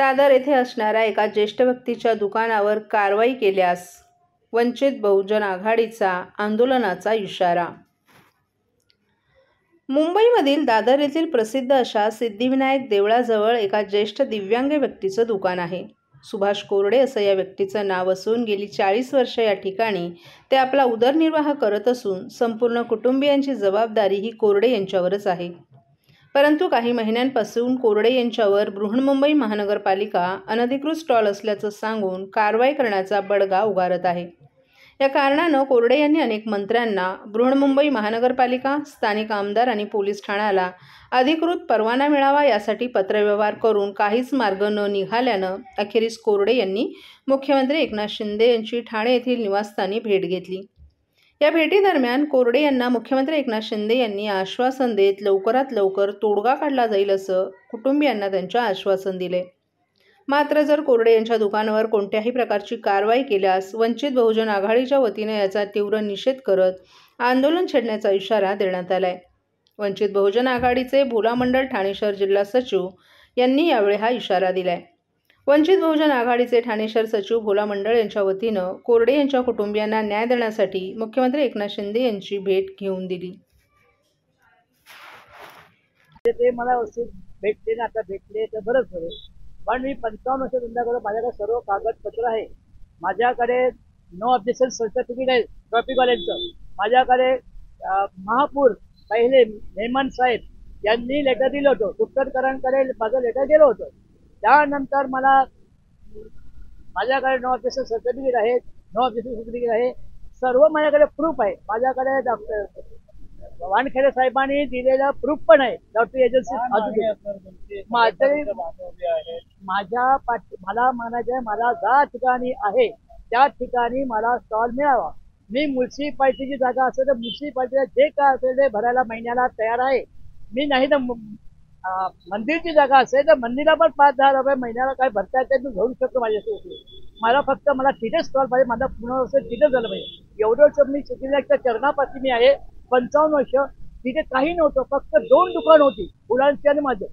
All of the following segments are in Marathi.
दादर येथे असणाऱ्या एका ज्येष्ठ व्यक्तीच्या दुकानावर कारवाई केल्यास वंचित बहुजन आघाडीचा आंदोलनाचा इशारा। मुंबईमधील दादर येथील प्रसिद्ध अशा सिद्धिविनायक देवळाजवळ एका ज्येष्ठ दिव्यांग व्यक्तीचं दुकान आहे। सुभाष कोरडे असं या व्यक्तीचं नाव असून गेली 40 वर्ष या ठिकाणी ते आपला उदरनिर्वाह करत असून संपूर्ण कुटुंबियांची जबाबदारी ही कोरडे यांच्यावरच आहे। परंतु काही महिन्यांपासून कोरडे यांच्यावर बृहन्मुंबई महानगरपालिका अनधिकृत स्टॉल असल्याचं सांगून कारवाई करण्याचा बडगा उगारत आहे। या कारणानं कोरडे यांनी अनेक मंत्र्यांना, बृहन्मुंबई महानगरपालिका, स्थानिक आमदार आणि पोलीस ठाण्याला अधिकृत परवाना मिळावा यासाठी पत्रव्यवहार करून काहीच मार्ग न निघाल्यानं अखेरीस कोरडे यांनी मुख्यमंत्री एकनाथ शिंदे यांची ठाणे येथील निवासस्थानी भेट घेतली। या भेटीदरम्यान कोरडे यांना मुख्यमंत्री एकनाथ शिंदे यांनी आश्वासन देत लवकरात लवकर तोडगा काढला जाईल असं कुटुंबियांना त्यांचे आश्वासन दिले। मात्र जर कोरडे यांच्या दुकानावर कोणत्याही प्रकारची कारवाई केल्यास वंचित बहुजन आघाडीच्या वतीने याचा तीव्र निषेध करत आंदोलन छेडण्याचा इशारा देण्यात आलाय। वंचित बहुजन आघाडीचे भोला मंडळ ठाणे शहर जिल्हा सचिव यांनी यावेळी हा इशारा दिलाय। वंचित बहुजन आघाडीचे ठाणे शहर सचिव भोला मंडळ यांच्या वतीनं कोरडे यांच्या कुटुंबियांना न्याय देण्यासाठी मुख्यमंत्री एकनाथ शिंदे यांची भेट घेऊन दिली। ते मला भेटले ना, आता भेटले तर बरंच झालं, पण मी 55 वर्ष तुमच्याकडे माझ्याकडे सर्व कागदपत्र आहे। माझ्याकडे नो ऑब्जेक्शन सर्टिफिकेट आहे ट्रॅफिकवाल्यांचं। माझ्याकडे महापूर पहिले मेहमान साहेब यांनी लेटर दिलं होतं, तुपकरकरांकडे माझं लेटर गेलं होतं। त्यानंतर माझ्याकडे नो ऑब्जेक्शन सर्टिफिकेट आहे, सर्व माझ्याकडे प्रूफ आहे। माझ्याकडे डॉक्टर वानखेडे साहेबांनी दिलेला प्रूफ पण आहे, डॉक्टर एजन्सी। मला म्हणायचं आहे, मला ज्या ठिकाणी आहे त्या ठिकाणी मला स्टॉल मिळावा। मी म्युन्सिपाल्टीची जागा असेल तर म्युन्सिपाल्टीला जे काय असेल ते भरायला महिन्याला तयार आहे। मी नाही तर मंदिरची जागा असेल तर मंदिराला पण 5-10 रुपये महिन्याला काय भरता येते तू घेऊ शकतो माझ्याशी। मला फक्त तिथे स्टॉल पाहिजे, माझा पूर्ण वर्ष तिथे झालं पाहिजे। एवढं वर्ष मी सिद्धिविनायकच्या चरणापाशी मी आहे, 55 वर्ष तिथे काही नव्हतं, फक्त 2 दुकान होती फुलांची आणि माझे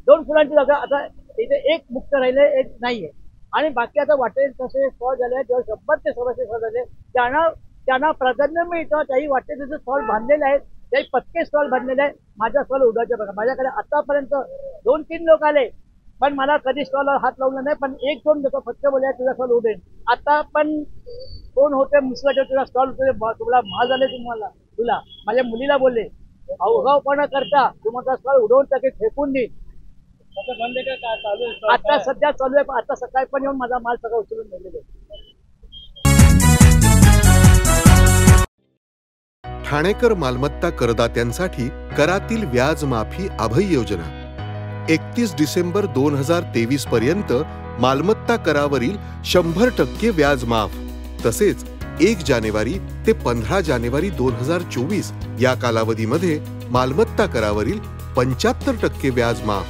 2 फुलांची जागा। आता तिथे एक मुक्त राहिले, एक नाहीये, आणि बाकी आता वाटेल तसे स्टॉल झाले, जेव्हा 100 ते 100 स्टॉल झाले त्यांना प्राधान्य मिळतं। त्याही वाटेल तसे स्टॉल बांधलेले आहेत, काही पक्के स्टॉल बांधलेले आहेत। माझा स्टॉल उडायच्या बघा, माझ्याकडे आतापर्यंत 2-3 लोक आले पण मला कधी स्टॉलवर हात लावला नाही, पण 1-2 लोक फक्त बोलले तुझा स्टॉल उडेल। आता पण कोण होते मुसलाचे तुझा स्टॉल तुला महाग झाले, तुला माझ्या मुलीला बोलले अवघावपणा करता तुम्हाला स्टॉल उडवून टाके, फेकून दे। आता सध्या चालू आहे, आता सकाळी पण येऊन माझा माल सगळा उचलून नेलेला आहे। ठाणेकर मालमत्ता करदात्यांसाठी करातील व्याज माफी अभय योजना 31 डिसेंबर 2023 पर्यंत मालमत्ता करावरील 100% व्याज माफ। तसेच 1 जानेवारी ते 15 जानेवारी 2024 या कालावधीमध्ये मालमत्ता करावरील 75% व्याज माफ।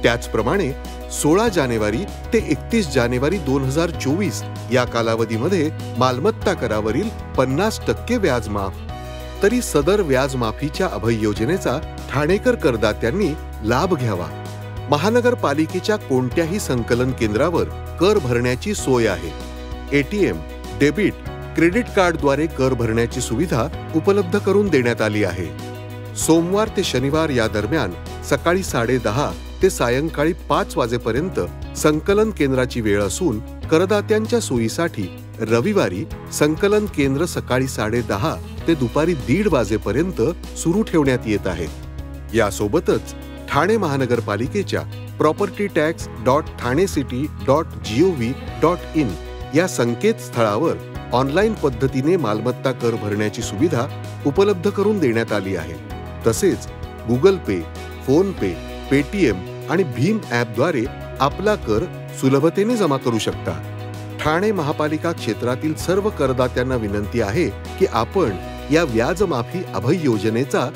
त्याचप्रमाणे 16 जानेवारी ते 31 जानेवारी 2024 या कालावधीमध्ये मालमत्ता करावरील 50% व्याज माफ। तरी सदर व्याज माफीच्या अभय योजनेचा ठाणेकर करदात्यांनी लाभ घ्यावा। महानगरपालिकेच्या कोणत्याही संकलन केंद्रावर कर भरण्याची सोय आहे। एटीएम, डेबिट, क्रेडिट कार्डद्वारे कर भरण्याची सुविधा उपलब्ध करून देण्यात आली आहे। सोमवार ते शनिवार या दरम्यान सकाळी 10:30 ते सायंकाळी 5 वाजेपर्यंत संकलन केंद्राची वेळ असून करदात्यांच्या सोयीसाठी रविवारी संकलन केंद्र सकाळी 10:30 ते दुपारी 1:30 वाजेपर्यंत सुरू ठेवण्यात येत आहे। यासोबतच ठाणे महानगरपालिकेच्या propertytax.thanecity.gov.in या संकेतस्थळावर ऑनलाईन पद्धतीने मालमत्ता कर भरण्याची सुविधा उपलब्ध करून देण्यात आली आहे। तसेच गुगल पे, फोन पे, पेटीएम आणि भीम ॲपद्वारे आपला कर सुलभतेने जमा करू शकता। ठाणे महापालिका क्षेत्रातील सर्व करदात्यांना विनंती आहे की आपण या व्याज माफी अभय योजनेचा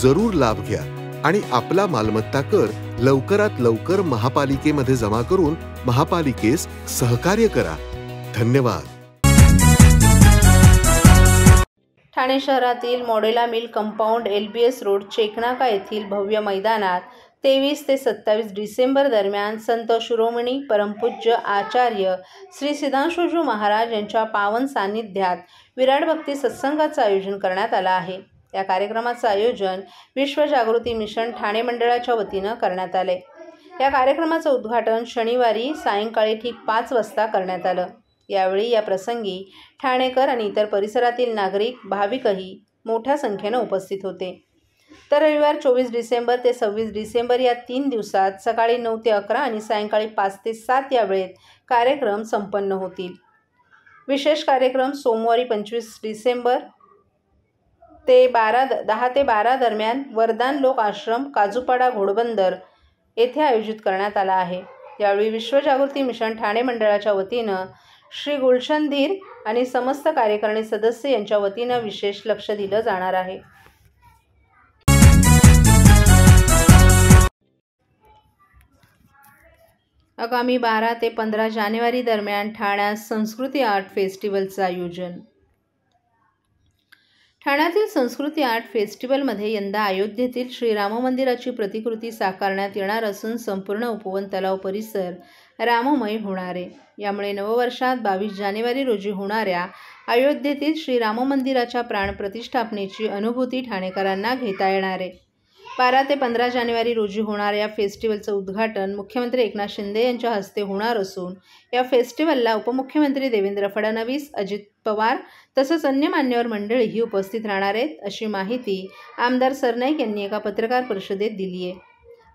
जरूर लाभ घ्या आणि आपला मालमत्ता कर लवकरात लवकर महापालिकेमध्ये जमा करून महापालिकेस सहकार्य करा। धन्यवाद। ठाणे शहरातील मॉडेला मिल कंपाऊंड LBS रोड चेकनाका येथील भव्य मैदानात 23 ते 27 डिसेंबर दरम्यान संत शिरोमणी परमपूज्य आचार्य श्री सिद्धांशुजी महाराज यांच्या पावन सान्निध्यात विराट भक्ती सत्संगाचं आयोजन करण्यात आलं आहे. या कार्यक्रमाचं आयोजन विश्व जागृती मिशन ठाणे मंडळाच्या वतीनं करण्यात आले. या कार्यक्रमाचं उद्घाटन शनिवारी सायंकाळी ठीक 5 वाजता करण्यात आलं. यावेळी या प्रसंगी ठाणेकर आणि इतर परिसरातील नागरिक भाविकही मोठ्या संख्येनं उपस्थित होते. तर रविवार 24 डिसेंबर ते 26 डिसेंबर या 3 दिवसात सकाळी 9 ते 11 आणि सायंकाळी 5 ते 7 या वेळेत कार्यक्रम संपन्न होतील. विशेष कार्यक्रम सोमवारी 25 डिसेंबर ते 10 ते 12 दरम्यान वरदान लोक आश्रम काजूपाडा घोडबंदर येथे आयोजित करण्यात आला आहे. यावेळी विश्वजागृती मिशन ठाणे मंडळाच्या वतीनं श्री गुलशन धीर आणि समस्त कार्यकारिणी सदस्य यांच्या वतीनं विशेष लक्ष दिलं जाणार आहे. आगामी 12 ते 15 जानेवारी दरम्यान ठाण्यात संस्कृती आर्ट फेस्टिवलचं आयोजन. ठाण्यातील संस्कृती आर्ट फेस्टिवलमध्ये यंदा अयोध्येतील श्रीराम मंदिराची प्रतिकृती साकारण्यात येणार असून संपूर्ण उपवन तलाव परिसर राममय होणार आहे. यामुळे नववर्षात 22 जानेवारी रोजी होणाऱ्या अयोध्येतील श्रीराम मंदिराच्या प्राणप्रतिष्ठापनेची अनुभूती ठाणेकरांना घेता येणार आहे. 12 ते 15 जानेवारी रोजी होणाऱ्या या फेस्टिवलचं उद्घाटन मुख्यमंत्री एकनाथ शिंदे यांच्या हस्ते होणार असून या फेस्टिवलला उपमुख्यमंत्री देवेंद्र फडणवीस, अजित पवार तसंच अन्य मान्यवर मंडळीही उपस्थित राहणार आहेत, अशी माहिती आमदार सरनाईक यांनी एका पत्रकार परिषदेत दिली आहे.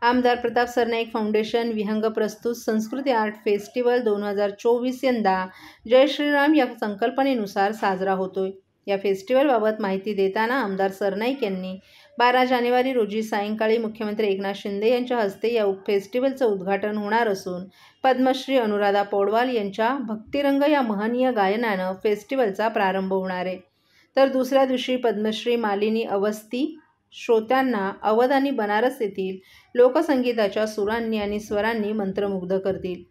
आमदार प्रताप सरनाईक फाउंडेशन विहंग प्रस्तुत संस्कृती आर्ट फेस्टिवल 2024 यंदा जय श्रीराम या संकल्पनेनुसार साजरा होतोय. या फेस्टिवलबाबत माहिती देताना आमदार सरनाईक यांनी 12 जानेवारी रोजी सायंकाळी मुख्यमंत्री एकनाथ शिंदे यांच्या हस्ते या फेस्टिवलचं उद्घाटन होणार असून पद्मश्री अनुराधा पौडवाल यांच्या भक्तिरंग या महनीय गायनानं फेस्टिवलचा प्रारंभ होणार आहे. तर दुसऱ्या दिवशी पद्मश्री मालिनी अवस्थी श्रोत्यांना अवध आणि बनारस येथील लोकसंगीताच्या सुरांनी आणि स्वरांनी मंत्रमुग्ध करतील.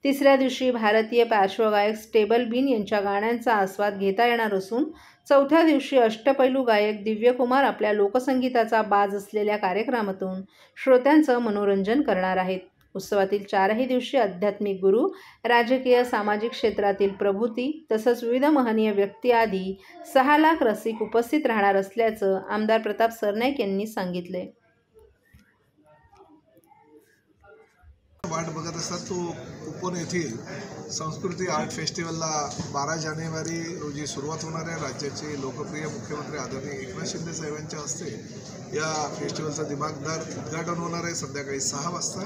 तिसऱ्या दिवशी भारतीय पार्श्वगायक स्टेबल बीन यांच्या गाण्यांचा आस्वाद घेता येणार असून चौथ्या दिवशी अष्टपैलू गायक दिव्यकुमार आपल्या लोकसंगीताचा बाज असलेल्या कार्यक्रमातून श्रोत्यांचं मनोरंजन करणार आहेत. उत्सवातील 4ही दिवशी आध्यात्मिक गुरु, राजकीय सामाजिक क्षेत्रातील प्रभूती तसंच विविध महनीय व्यक्ती आदी 6 लाख रसिक उपस्थित राहणार असल्याचं आमदार प्रताप सरनाईक यांनी सांगितले. वाट बघत असतात तो उपवन येथील संस्कृती आर्ट फेस्टिवलला 12 जानेवारी रोजी सुरुवात होणार आहे. राज्याचे लोकप्रिय मुख्यमंत्री आदरणीय एकनाथ शिंदे साहेबांच्या हस्ते या फेस्टिवलचं दिमागदार उद्घाटन होणार आहे संध्याकाळी 6 वाजता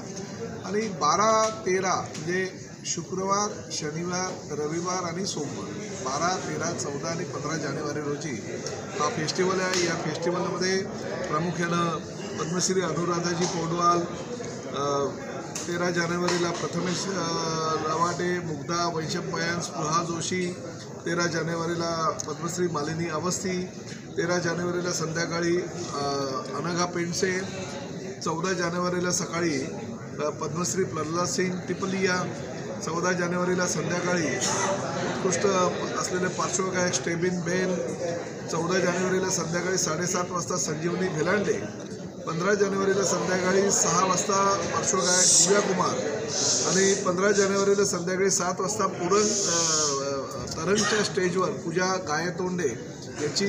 आणि 12, 13 म्हणजे शुक्रवार, शनिवार, रविवार आणि सोमवार 12, 13, 14 आणि 15 जानेवारी रोजी हा फेस्टिवल आहे. या फेस्टिवलमध्ये प्रामुख्यानं पद्मश्री अनुराधाजी पौडवाल, 13 जानेवारीला प्रथमेश रवाटे, मुग्धा वैशंपायन, स्पृहा जोशी, 13 जानेवारीला पद्मश्री मालिनी अवस्थी, 13 जानेवारीला संध्याकाळी अनघा पेंडसे, 14 जानेवारीला सकाळी पद्मश्री प्रल्हाद सिंग टिपलिया, 14 जानेवारीला संध्याकाळी उत्कृष्ट असलेले पार्श्वगायक स्टेबिन बेन, 14 जानेवारीला संध्याकाळी 7:30 वाजता संजीवनी भेलांडे, 15 जानेवारीला संध्याकाळी 6 वाजता पार्श्वगायक दिव्यकुमार आणि 15 जानेवारीला संध्याकाळी 7 वाजता तरंगच्या स्टेजवर पूजा गायतोंडे याची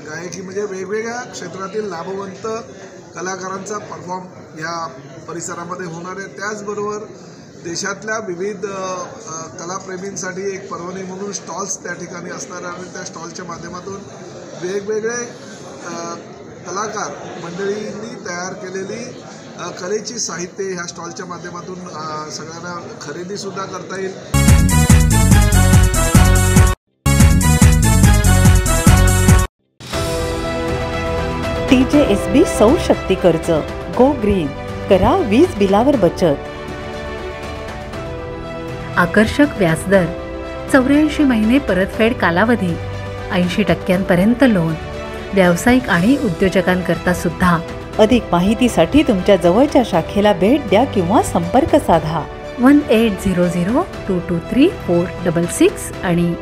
गायकी म्हणजे वेगवेगळ्या क्षेत्रातील लाभवंत कलाकारांचा परफॉर्म या परिसरामध्ये होणार आहे. त्याचबरोबर देशातल्या विविध कलाप्रेमींसाठी एक पर्वणी म्हणून स्टॉल्स त्या ठिकाणी असणार आणि त्या स्टॉलच्या माध्यमातून वेगवेगळे कलाकार मंडळींनी तयार केलेली कलेची साहित्य ह्या स्टॉलच्या माध्यमातून सगळ्यांना खरेदीसुद्धा करता येईल. TJSB सौर शक्ती कर्ज, गो ग्रीन, करा वीज बिलावर बचत. आकर्षक व्याजदर, 84 महिने परतफेड कालावधी, 80% लोन, व्यावसायिक आणि उद्योजकांकरता सुद्धा. अधिक माहितीसाठी तुमच्या जवळच्या शाखेला भेट द्या किंवा संपर्क साधा. 1800-223-466 आणि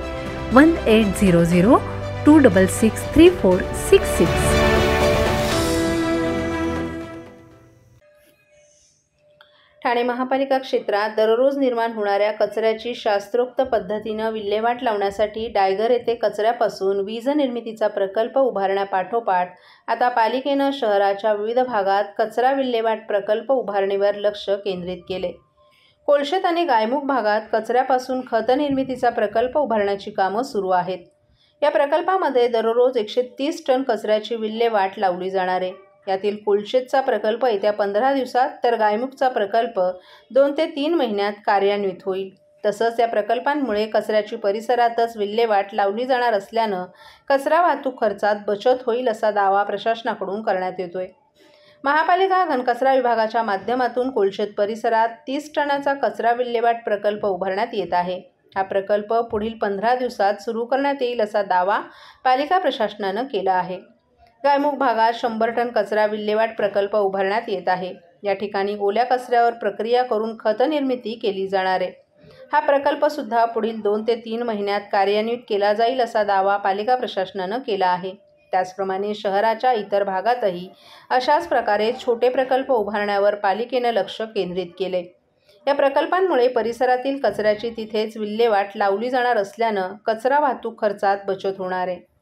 1800-266-3466. ठाणे महापालिका क्षेत्रात दररोज निर्माण होणाऱ्या कचऱ्याची शास्त्रोक्त पद्धतीनं विल्हेवाट लावण्यासाठी डायगर येथे कचऱ्यापासून वीज निर्मितीचा प्रकल्प उभारण्यापाठोपाठ आता पालिकेनं शहराच्या विविध भागात कचरा विल्हेवाट प्रकल्प उभारणीवर लक्ष केंद्रित केले. कोळशेत आणि गायमुख भागात कचऱ्यापासून खत निर्मितीचा प्रकल्प उभारण्याची कामं सुरू आहेत. या प्रकल्पामध्ये दररोज 130 टन कचऱ्याची विल्हेवाट लावली जाणार आहे. यातील कोळशेतचा प्रकल्प येत्या 15 दिवसात तर गायमुखचा प्रकल्प 2 ते 3 महिन्यात कार्यान्वित होईल. तसंच या प्रकल्पांमुळे कचऱ्याची परिसरातच विल्हेवाट लावली जाणार असल्यानं कचरा वाहतूक खर्चात बचत होईल असा दावा प्रशासनाकडून करण्यात येतोय. महापालिका घनकचरा विभागाच्या माध्यमातून कोळशेत परिसरात 30 टनाचा कचरा विल्हेवाट प्रकल्प उभारण्यात येत आहे. हा प्रकल्प पुढील 15 दिवसात सुरू करण्यात येईल असा दावा पालिका प्रशासनानं केला आहे. गायमुख भागात 100 टन कचरा विल्हेवाट प्रकल्प उभारण्यात येत आहे. या ठिकाणी ओल्या कचऱ्यावर प्रक्रिया करून खत निर्मिती केली जाणार आहे. हा प्रकल्प सुद्धा पुढील 2 ते 3 महिन्यात कार्यान्वित केला जाईल असा दावा पालिका प्रशासनानं केला आहे. त्याचप्रमाणे शहराच्या इतर भागातही अशाच प्रकारे छोटे प्रकल्प उभारण्यावर पालिकेनं लक्ष केंद्रित केले. या प्रकल्पांमुळे परिसरातील कचऱ्याची तिथेच विल्हेवाट लावली जाणार असल्यानं कचरा वाहतूक खर्चात बचत होणार आहे.